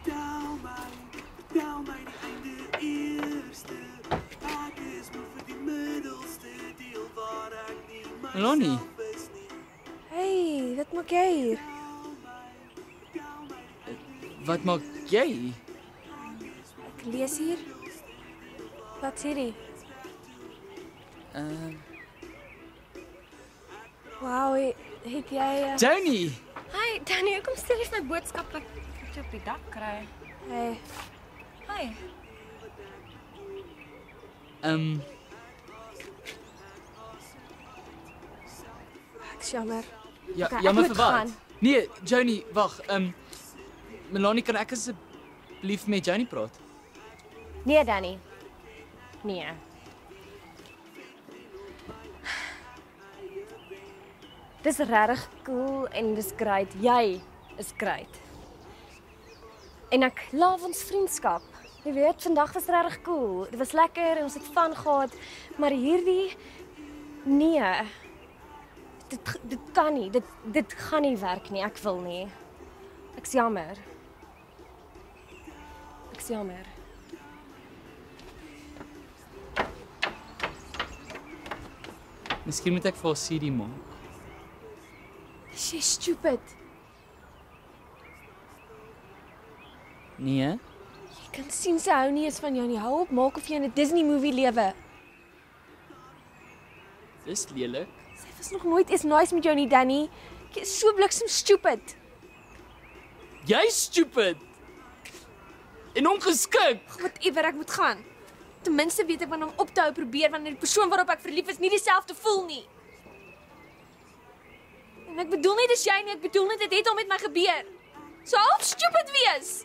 Tel my die einde eerste. Ek is moe vir die middelste deel waar ek nie Melanie, myself is nie. Hey, wat maak jy hier? wat maak jy? Ek lees hier. Wat's hierdie? Wow, het jy... Tony! Hi, Danny, kom stel jy my boodskap ek moet jy op die dak kry. Hey, Hi. ek's jammer. Ja, Okay, ek jammer moet vir wat? gaan. Nee, Joni, wag. Melanie, kan ek asseblief met Joni praat? Nee, Danny. Nee. Dis regtig cool en dis great. Jy is great. En ek love ons vriendskap. Jy weet, vandag was regtig cool. Dit was lekker en ons het van gehad, maar hierdie nee. Dit kan nie. Dit gaan nie werk nie. Ek wil nie. Ek's jammer. Ek's jammer. Miskien moet ek vir haar CD maak. Is jy stupid? Nee? Jy kan sien sy hou nie eens van jou nie. Hou op, maak of jy in 'n Disney movie lewe. Dis lelik. Sy was nog nooit eens nice met jou nie, Danny. Jy is so bliksem stupid. Jy's stupid. En ongeskik. Whatever, ek moet gaan. Ten minste weet ek wanneer om op te hou probeer wanneer die persoon waarop ek verlief is nie dieselfde voel nie. En ek bedoel nie dis jy nie, ek bedoel net dit het al met my gebeur. So hou op stupid wees.